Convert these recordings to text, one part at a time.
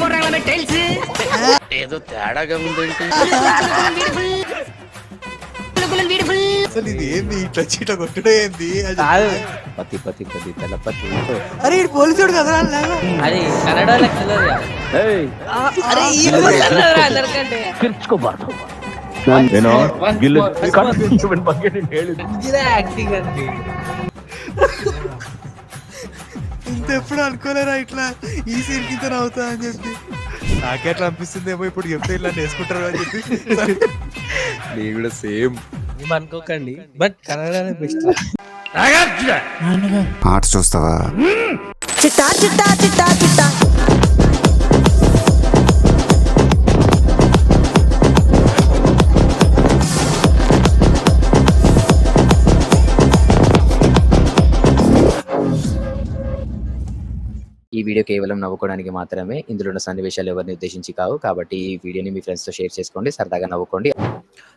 போடுறாங்களா டைல்ஸ் ఏదో తేడాగా ఉందంటే అసలు ఇది ఏంది ఇట్లా చీట కొట్టడం ఏంది పతి పతి పతి తెలపతి అరే ఇటు పోలీసుడు కదా అది కన్నడలో కలర్ అరే ఈ అందరికంటే యాక్టింగ్ అండి ఇంత ఎప్పుడు అనుకోలేరా ఇట్లా ఈ సీన్ కింద అవుతా అని చెప్పి నాకెట్లా అనిపిస్తుందేమో ఇప్పుడు చెప్తే ఇట్లా వేసుకుంటారు అని చెప్పి నేను కూడా సేమ్ అనుకోకండి బట్ కన్నడనే బెస్ట్ ఆర్ట్స్ చూస్తావా? చిట్టా చిట్టా చిట్టా చిట్టా ఈ వీడియో కేవలం నవ్వుకోవడానికి మాత్రమే. ఇందులో ఉన్న సన్నివేశాలు ఎవరిని ఉద్దేశించి కావు. కాబట్టి ఈ వీడియోని మీ ఫ్రెండ్స్తో షేర్ చేసుకోండి, సరదాగా నవ్వుకోండి.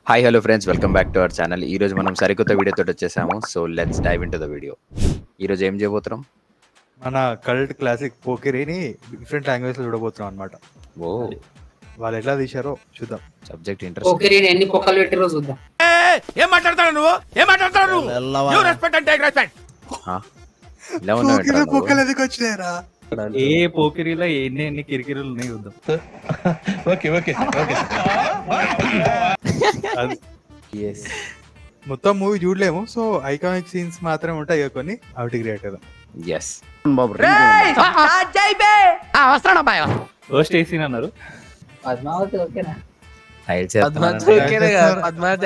Hi hello friends, welcome back to our channel. ఈ రోజు మనం సరికొత్త వీడియోతో వచ్చేసాము. So let's dive into the video. ఈ రోజు ఏం చేయబోతున్నాం? మన కల్ట్ క్లాసిక్ పోకిరీని డిఫరెంట్ లాంగ్వేజ్ లో చూడబోతున్నాం అనమాట. ఓ, వాళ్ళు ఎట్లా తీశారో చూద్దాం. Subject interest. ఎన్ని పొక్కలు పెట్టిరో చూద్దాం. ఏం మాట్లాడతాడు నువ్వు? ఏం మాట్లాడతాడు నువ్వు? You respect and take respect. ఇలా ఉన్నావు. పొక్కలు ఎందుకు వచ్చినాయరా? ఏ పోకిరీలో ఎన్ని కిరికిరీలు ఉన్నాయి చూద్దాం. మొత్తం మూవీ చూడలేము, సో ఐకానిక్ సీన్స్ మాత్రమే ఉంటాయి ఇక కొన్ని, అవి క్రియేట్ కదా. ఎస్, ఫస్ట్ ఏసీన్ అన్నారు. పద్మావతి ఓకేనా? పద్మావతి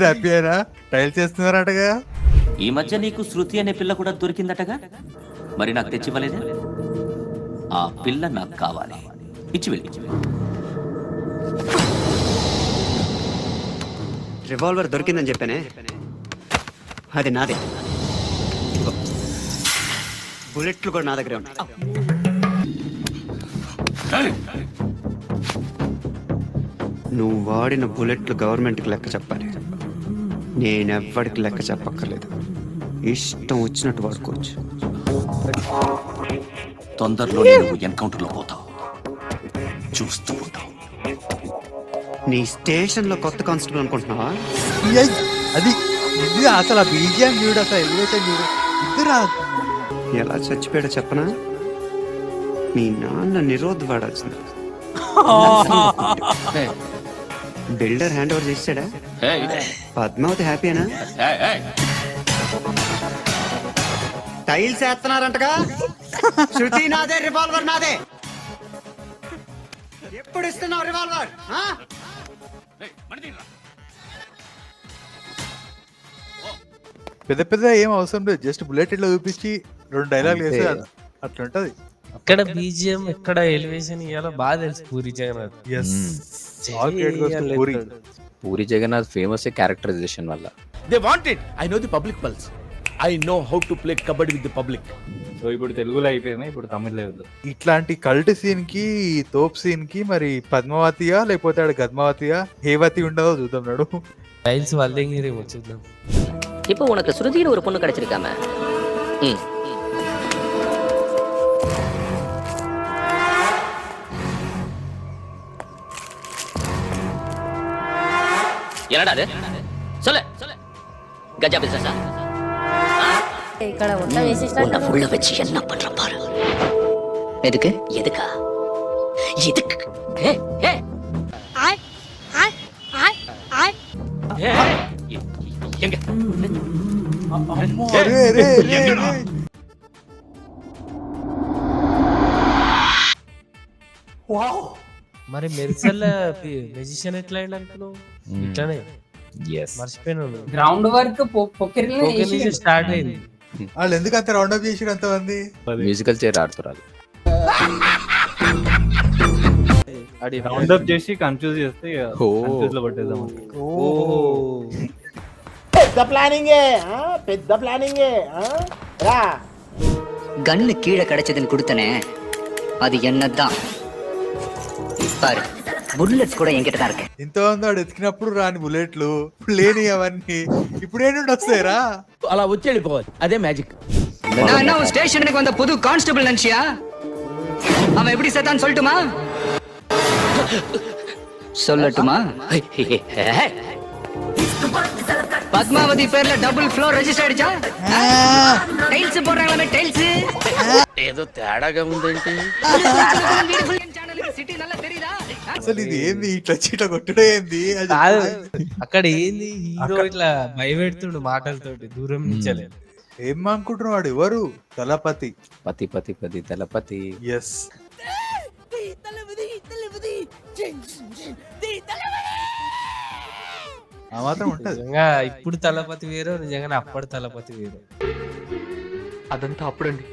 హ్యాపీ అయినా టైల్స్ చేస్తున్నారటగా. ఈ మధ్య నీకు శృతి అనే పిల్ల కూడా దొరికిందటగా, మరి నాకు తెచ్చివ్వలేదే? ఆ పిల్ల నాకు కావాలి, ఇచ్చి వెళ్ళి. రివాల్వర్ దొరికిందని చెప్పానే, అది నాదే. బుల్లెట్లు కూడా నా దగ్గరే ఉన్నాయి. నువ్వు వాడిన బుల్లెట్లు గవర్నమెంట్కి లెక్క చెప్పాలి. నేనెవ్వడికి లెక్క చెప్పక్కర్లేదు, ఇష్టం వచ్చినట్టు వాడుకోవచ్చు. తొందరలో నువ్వు ఎన్కౌంటర్లో పోతావు, చూస్తూ ఉంటావు. నీ స్టేషన్లో కొత్త కానిస్టేబుల్ అనుకుంటున్నావా? అది ఇది అసలు ఆ బీజిఎం చూడు, అసలు ఎలివేషన్ చూడు. ఇద్దరా ఎలా చచ్చిపోయాడో చెప్పనా? మీ నాన్న నిరోధ్ వాడాల్సింది. బిల్డర్ హ్యాండ్ ఓవర్ చేసాడా? పద్మావతి హ్యాపీనా? టైల్స్ వేస్తున్నారంటగా. శృతి నాదే, రివాల్వర్ నాదే. ఎప్పుడు ఇస్తున్నావు రివాల్వర్? పెద్ద పెద్ద ఏం అవసరం లేదు, జస్ట్ బుల్లెట్ ఇట్లా చూపించి 2 డైలాగ్ వేసి అట్లుంటది. ఎక్కడ బీజిఎం ఎక్కడ ఎలివేషన్ ఇవ్వాలో బాగా తెలుసు పూరి జగన్నాథ్. పూరి జగన్నాథ్ ఫేమస్ క్యారెక్టరైజేషన్ వల్ల. They want it. I know the public pulse. I know how to play kabaddi with the public. So ఇప్పుడు తెలుగులో అయిపోయింది, ఇప్పుడు తమిళ్లో వద్దు. ఇట్లాంటి కల్ట్ సీన్ కి, తోప్ సీన్ కి మరి పద్మావతియా లేకపోతే ఆడ గద్మావతియా హేవతి ఉండదో చూద్దాం. నాడు టైల్స్ వల్లేంగిరేమో చూద్దాం. இப்போ உனக்கு ஸ்ருதின்னு ஒரு பொண்ணு கிடைச்சிருக்காம. என்னடா அது? சொல்லு. கஜா பிசினஸா? ఇక్కడ మొత్తం వేసేసినా உன்னை உள்ள வச்சு என்ன பண்ற பாரு. எதுக்கு? எதுக்கா? எதுக்கு? ఆయ్ ఆయ్ ఆయ్ ఆయ్ எங்க? మరి మెర్సల్ మెజిషియన్ ఎట్లా అయింది అనుకున్నావు? ఇట్లానే మర్చిపోయినాను. గ్రౌండ్ వర్క్ పొక్కిరిలో స్టార్ట్ అయింది. వాళ్ళు ఎందుకు అంత రౌండ్ అప్ చేసి అంతమంది? మ్యూజికల్ చైర్ ఆడుతున్నారు. రౌండ్ అప్ చేసి కన్ఫ్యూజ్ చేస్తే కన్ఫ్యూజ్ లో పట్టేద్దాం. పెద్ద ప్లానింగ్ రా. கண்ணு கீழே கிடைச்சதுன்னு கொடுத்தனே, அது என்னதான் பாரு. బుల్లెట్స్ కూడా ఎన్కిట తారక. ఇంతమంది వాడు ఎతికినప్పుడు రాని బుల్లెట్లు లేని అవన్నీ ఇప్పుడు ఏంటి వస్తాయిరా? అలా వచ్చి వెళ్ళిపోవాలి, అదే మ్యాజిక్. நான் என்ன ஸ்டேஷனுக்கு வந்த புது கான்ஸ்டபிள் நினைச்சியா? அவன் எப்படி செத்தான் சொல்லட்டுமா? சொல்லட்டுமா? பத்மாவதி பேர்ல டபுள் ஃப்ளோர் ரெஜிஸ்டர் ஆயிடுச்சா? டைல்ஸ் போடுறாங்களே டைல்స్. ఏదో తేడాగా ఉందేంటి? సిటీ நல்லா தெரியுదా? అసలు ఇది ఏంది ఇట్లా చీట కొట్టుడే ఏంది అది కాదు అక్కడ ఏంది హీరో ఇట్లా భయపెడుతుండు మాటలతోటి దూరం నుంచలే. ఏం అనుకుంటున్నాడు వాడు? ఎవరు? తలపతి. పతి పతి పతి తలపతి. ఎస్. ఆ మాత్రం ఉంటది. నిజంగా ఇప్పుడు తలపతి వేరు, నిజంగా అప్పటి తలపతి వేరు. అదంతా అప్పుడండి.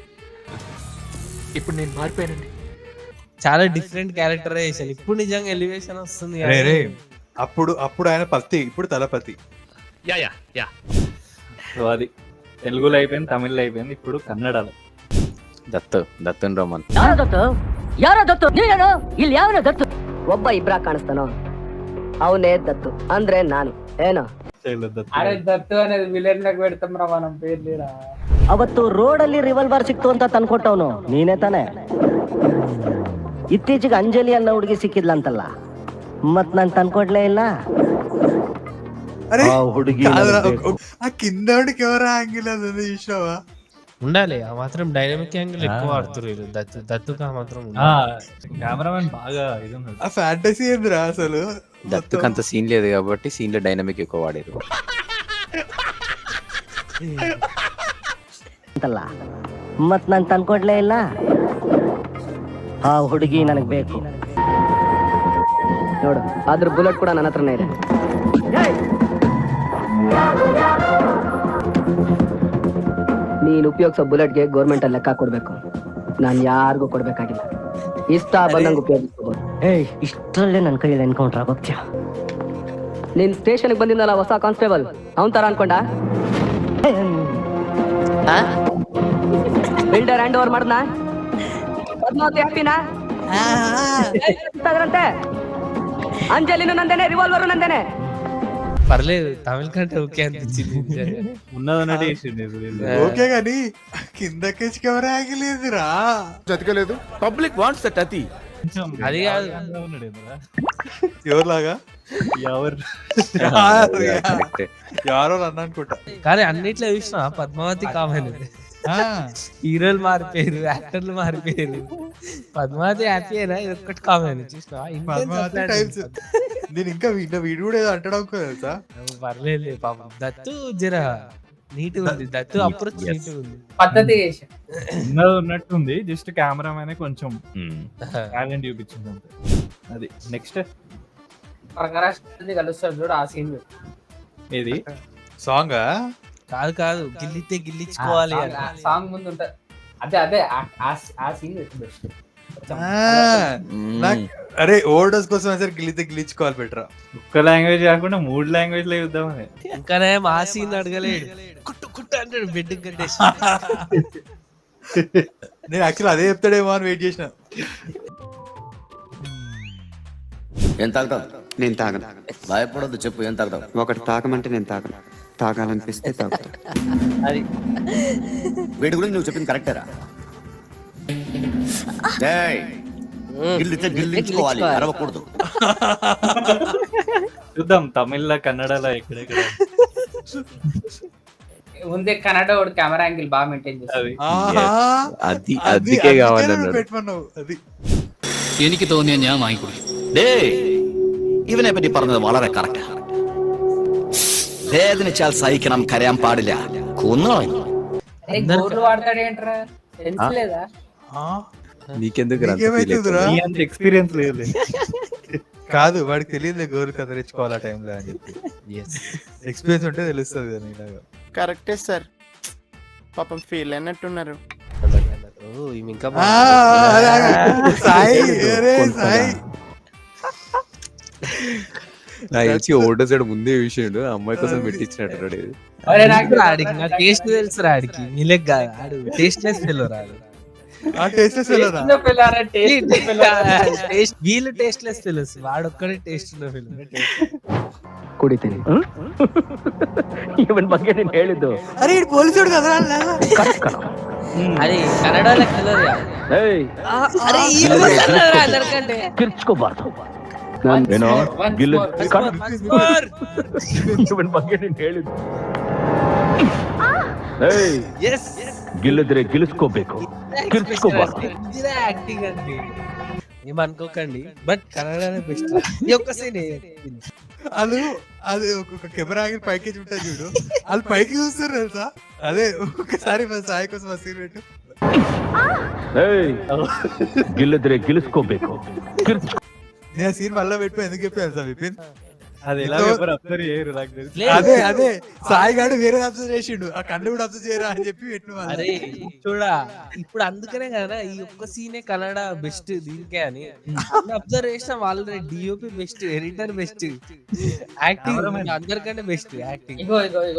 ఇప్పుడు నేను మారిపోయానండి. చాలా డిఫరెంట్ క్యారెక్టరైజేషన్. ఇప్పుడు నిజంగా ఎలివేషన్ వస్తుంది. రే రే, అప్పుడు ఆయన పత్తి, ఇప్పుడు Thalapathy. Yeah yeah yeah. So అది తెలుగులో అయిపోయింది, తమిళ్లో అయిపోయింది, ఇప్పుడు కన్నడలో. ದತ್ತನ್ ರೋಮನ್. ಯಾರ ದತ್ತು? ಯಾರ ದತ್ತು? ನೀನೇನು? ಇಲ್ಲಿ ಯಾವನ ದತ್ತು? ಒಬ್ಬ ಇಬ್ರ ಕಾಣಿಸ್ತಾನೋ ಅವನೇ ದತ್ತು ಅಂದ್ರೆ ನಾನು ಏನೋ. దత్తు అనేది విలన్ లకు పెడతాం రా మనం పేర్లేరా. ಅವತ್ತು ರೋಡಲ್ಲಿ ರಿವಾಲ್ವರ್ ಸಿಕ್ತು ಅಂತ ತಂದ್ಕೊಟ್ಟವನು ನೀನೇ ತಾನೆ? ಇತ್ತೀಚೆಗೆ ಅಂಜಲಿ ಅನ್ನೋ ಹುಡುಗಿ ಸಿಕ್ಕಿದ್ಲಂತಲ್ಲ, ಮತ್ ನಾನ್ ತಂದ್ಕೊಡ್ಲೇ ಇಲ್ಲ. అరే ఆ ಹುಡುಗಿ కాదురా, ఆ కింద ఎవరు యాంగిల్ అది చూసావా? ఉండాలి ఆ మాత్రం డైనమిక్ యాంగిల్ ఎక్కువ వాడుతున్నారు. దత్తుకు ఆ మాత్రం ఉండాలి. కెమెరామెన్ బాగా ఇది ఉన్నాడు. ఆ ఫ్యాంటసీ ఏందిరా అసలు? దత్తుకు అంత సీన్ లేదు కాబట్టి సీన్ లో డైనమిక్ ఎక్కువ వాడారు. ಅಂತಲ್ಲ, ಮತ್ ನಾನ್ ತಂದ್ಕೊಡ್ಲೇ ಇಲ್ಲ. ಆ ಹುಡುಗಿ ನನಗ್ ಬೇಕು ನೋಡು. ಅದ್ರ ಬುಲೆಟ್ ಕೂಡ ನನ್ನ ಹತ್ರನೇ ಇದೆ. ನೀನ್ ಉಪಯೋಗಿಸೋ ಬುಲೆಟ್ಗೆ ಗೌರ್ಮೆಂಟ್ ಅಲ್ಲಿ ಲೆಕ್ಕ ಕೊಡ್ಬೇಕು. ನಾನ್ ಯಾರಿಗೂ ಕೊಡ್ಬೇಕಾಗಿಲ್ಲ. ಇಷ್ಟ ಬಂದಂಗ ಉಪಯೋಗಿಸ್ಕೋಬಹುದು. ಏಯ್, ಇಷ್ಟರಲ್ಲೇ ನನ್ನ ಕೈಯಲ್ಲಿ ಎನ್ಕೌಂಟರ್ ಆಗೋಗ್ತೀಯ. ನೀನ್ ಸ್ಟೇಷನ್ಗೆ ಬಂದಿದ್ದಲ್ಲ ಹೊಸ ಕಾನ್ಸ್ಟೇಬಲ್, ಅವನ್ ತರ ಅನ್ಕೊಂಡ? ಬಿಲ್ಡರ್ ಹ್ಯಾಂಡ್ ಓವರ್ ಮಾಡ್ದಾ? ಪದ್ಮಾವತಿ ಹ್ಯಾಪಿನಾ? ಅಂಜಲಿನು ನಂದೇನೆ, ರಿವಾಲ್ವರ್ ನಂದೇನೆ. పర్లేదు, తమిళ కంటే ఓకే అనిపించింది. ఉన్నదన్నట్టు చేసిండు. ఓకే గాని కిందకేసి కెమెరా యాంగిల్ ఏందిరా? జతకలేదు. పబ్లిక్ వాంట్స్ దట్ అతి. అది కాదు, ఎవరిలాగా? ఎవరు ఎవరో అన్న అనుకుంటా. కానీ అన్నిట్లో చూసినా పద్మావతి కామన్. హీరోలు మారిపోయారు, యాక్టర్లు మారిపోయారు. పద్మావతి హ్యాపీ అయినా ఇది ఒక్కటి కామన్ చూసినా. పద్మావతి టైల్స్. నేను ఇంకా వీడు కూడా ఏదో అంటడం తెలుసా? పర్లేదు పాపం. దత్తు జర నీట్ ఉంది. దత్తు అప్రోచ్ నీట్ ఉంది. పద్ధతి ఉన్నట్టుంది. జస్ట్ కెమెరామెన్ కొంచెం టాలెంట్ చూపించింది అంతే. అది నెక్స్ట్ ప్రకాష్ కలుస్తాడు చూడు, ఆ సీన్ ఏది సాంగ్ కాదు కాదు, గిల్లితే గిల్లించుకోవాలి అని. సాంగ్ ముందు ఉంటది. అదే ఆ సీన్ బెస్ట్. అరే ఓవర్డోస్ కోసం సరే గిల్లితే గిల్లించుకోవాలి బెటరా. ఒక్క లాంగ్వేజ్ కాకుండా 3 లాంగ్వేజ్ లో చూద్దామని. ఇంకానే ఆ సీన్ అడగలేడు. కుట్టు కుట్టు అంటాడు బెడ్ కట్టేసి. నేను యాక్చువల్ అదే చెప్తాడేమో అని వెయిట్ చేసిన. ఏం తాగుతావు? నేను తాగను. భయపడొద్దు, చెప్పు ఏం తాగుతావు? ఒకటి తాగమంటే నేను తాగను. తాగాలనిపిస్తే తాగుతా. అది వీడి గురించి నువ్వు చెప్పింది కరెక్టేరా? గిల్లితే గిల్లించుకోవాలి, అరవకూడదు. చూద్దాం తమిళ్లో, కన్నడలో ఎక్కడెక్కడ ముందే కన్నడ వాడు కెమెరా యాంగిల్ బాగా మెయింటైన్ చేస్తాడు. అది అందుకే కావాలన్నాడు. పెట్టమన్నావు అది. എനിക്ക് തോന്നിയ ഞാൻ വാങ്ങിക്കൊടു. ഇവനെ പറ്റി പറഞ്ഞത് വളരെ കറക്റ്റാ. വേദനിച്ചാൽ സഹിക്കണം, കരയാൻ പാടില്ല. കൊന്നുകളഞ്ഞു. గోర్లు వాడతాడు ఏంట్రా? సెన్స్ లేదా? నీకెందుకు నీకేమైతుందిరా? నీ అంత ఎక్స్పీరియన్స్ లేదు. కాదు, వాడికి తెలియదు గోరు కథ తెచ్చుకోవాలి ఆ టైంలో అని చెప్పి. ఎక్స్పీరియన్స్ ఉంటే తెలుస్తుంది కదా నీలాగా. కరెక్టే సార్, పాపం ఫీల్ అయినట్టున్నారు. ఇంకా సాయి అరే సాయి నాకు తెలిసి ఓటో సైడ్ ముందే విషయం అమ్మాయి కోసం పెట్టించినట్టు. ఆడికి నా టేస్ట్ తెలుసు రా. ఆడికి నీళ్ళకి కాదు, ఆడు టేస్ట్ లెస్ ఫెలో రాడు. వీళ్ళు టేస్ట్ లెస్ తెలుసు, వాడు ఒక్కడే టేస్ట్ ఉన్న ఫిల్మ్. ಕುಡಿತೀನಿ. ಇವನ್ ಬಗ್ಗೆ ನೀನ್ ಹೇಳಿದ್ದು అరే పోలీసుడు కదా. అది కన్నడలో తెలియదు కదా. అరే ఈ అందరికంటే ಗೆಲ್ಲಿದ್ರೆ ಗೆಲ್ಲಿಸ್ಕೋಬೇಕು యాక్టింగ్ అండి ఏమనుకోకండి బట్ కన్నడనే బెస్ట్ ఈ ఒక్క సీన్ వాళ్ళు అది ఒక కెమెరా ఆగి పైకి ఉంటుంది చూడు, వాళ్ళు పైకి చూస్తారు తెలుసా. అదే ఒకసారి మన సాయి కోసం ఆ సీన్ పెట్టు. ಗೆಲ್ಲಿದ್ರೆ ಗೆಲ್ಲಿಸ್ಕೋಬೇಕು నేను ఆ సీన్ మళ్ళీ పెట్టు ఎందుకు చెప్పాను సార్ విపిన్. అది ఎలా ఎవరు అబ్జర్వ్ చేయరు నాకు తెలిసి. అదే సాయి గాడు వేరే అబ్జర్వ్ చేసిండు, ఆ కన్ను కూడా అబ్జర్వ్ చేయరా అని చెప్పి పెట్టు. అరే చూడా ఇప్పుడు అందుకనే కదా ఈ ఒక్క సీనే కన్నడ బెస్ట్ దీనికే అని అబ్జర్వ్ చేసిన వాళ్ళ DOP best, editor best, acting అందరికంటే బెస్ట్ యాక్టింగ్. ఇగో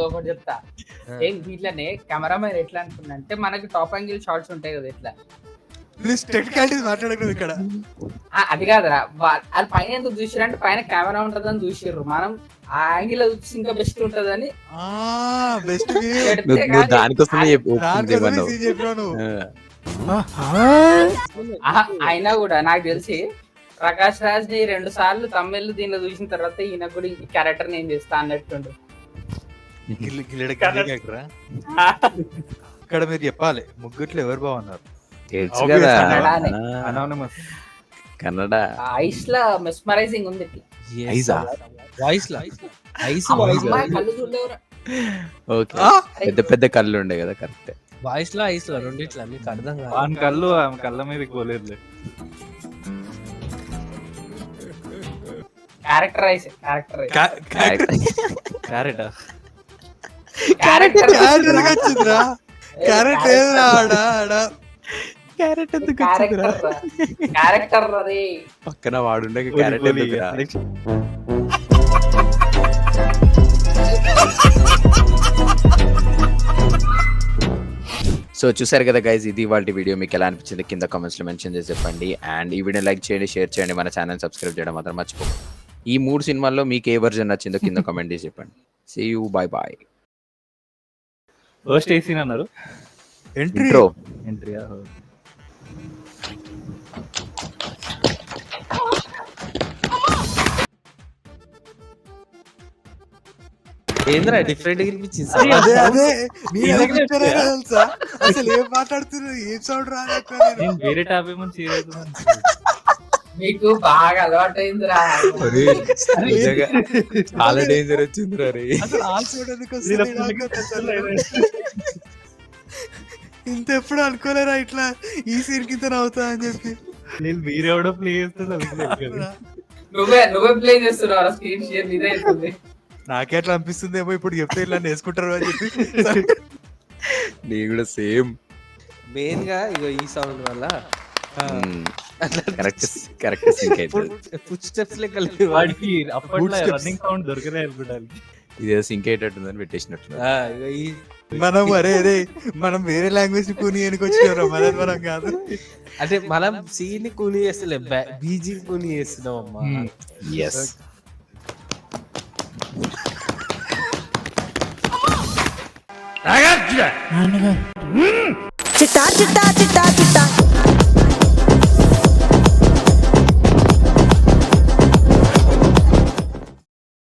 ఒకటి చెప్తా. ఏం వీటిలోనే కెమెరామెన్ ఎట్లా అనుకున్నా అంటే మనకి టాప్ యాంగిల్ షాట్స్ ఉంటాయి కదా ఇట్లా. టెక్నికాలిటీస్ మాట్లాడకూడదు ఇక్కడ. అది కాదురా, అది పైన ఎందుకు చూసిరంటే పైన కెమెరా ఉంటదని చూసిర్రు, మనం ఆ యాంగిల్ చూసి ఇంకా బెస్ట్ ఉంటదని బెస్ట్ నువ్వు దానికోసమే చెప్పాను. అయినా కూడా నాకు తెలిసి ప్రకాష్ రాజ్ ని 2 సార్లు తమిళ్ దీనిలో చూసిన తర్వాత ఈయన కూడా ఈ క్యారెక్టర్ నేను చేస్తా అన్నట్టుండు. ఇక్కడ మీరు చెప్పాలి ముగ్గుట్లో ఎవరు బాగున్నారు? తెలుసు కదా Anonymous. కన్నడ ఐస్ లా మెస్మరైజింగ్ ఉంది ఇట్లా. ఐజా వాయిస్ లా ఐస్ అమ్మాయి కళ్ళు చూడలేవురా. ఓకే పెద్ద పెద్ద కళ్ళు ఉండే కదా కరెక్ట్. వాయిస్ లా ఐస్ లా రెండిట్లా మీకు అర్థం కాదు. వాని కళ్ళు ఆమె కళ్ళ మీదకి పోలేదులే. క్యారెక్టరైజ్ క్యారెట్ క్యారెక్టర్ అదే పక్కన వాడుండే క్యారెట్ ఎందుకురా? సో చూసారు కదా గైజ్, ఇది వాళ్ళ వీడియో. మీకు ఎలా అనిపించింది కింద కామెంట్స్ లో మెన్షన్ చేసి చెప్పండి. అండ్ ఈ వీడియో లైక్ చేయండి, షేర్ చేయండి, మన ఛానల్ సబ్స్క్రైబ్ చేయడం మాత్రం మర్చిపోకండి. ఈ 3 సినిమాల్లో మీకు ఏ వర్జన్ నచ్చిందో కింద కామెంట్ చేసి చెప్పండి. See you, bye bye. First ఏ సీన్ అన్నారు? Intro entry. ఏంద్రా డిఫరెంట్ అనిపించింది. అసలు ఏం మాట్లాడుతున్నారు, ఏం సౌండ్ రాదు. నేను వేరే టాప్ ఏమని సీరియస్ మీకు బాగా అలవాటు అయిందిరా. చాలా డేంజర్ వచ్చిందిరా రే. ఇంత ఎప్పుడు అనుకోలేరా ఇట్లా ఈ సీన్ కింద నవ్వుతా అని చెప్పి. నేను మీరెవడో ప్లే చేస్తున్నా. నువ్వే ప్లే చేస్తున్నావు స్క్రీన్ షేర్ మీదే అవుతుంది. నాకే అట్లా అనిపిస్తుంది ఏమో ఇప్పుడు చెప్తే ఇలా వేసుకుంటారు అని చెప్పి. నీ కూడా సేమ్ మెయిన్ గా ఇగో ఈ సౌండ్ వల్ల కరెక్ట్ సింక్ అవుతుంది. ఫుట్ స్టెప్స్ లెక్క వాడికి అప్పట్లో రన్నింగ్ సౌండ్ దొరకలే అనుకుంటాను. ఇదేదో సింక్ అయ్యేటట్టుందని పెట్టేసినట్టు. మనం మనం వేరే లాంగ్వేజ్ కూని వచ్చినారా, మనం కాదు. అంటే మనం సీన్ ని కూని చేస్తలే, బీజీ కూని చేస్తున్నాం అమ్మా. చిట్టా చిట్టా చిట్టా చిట్టా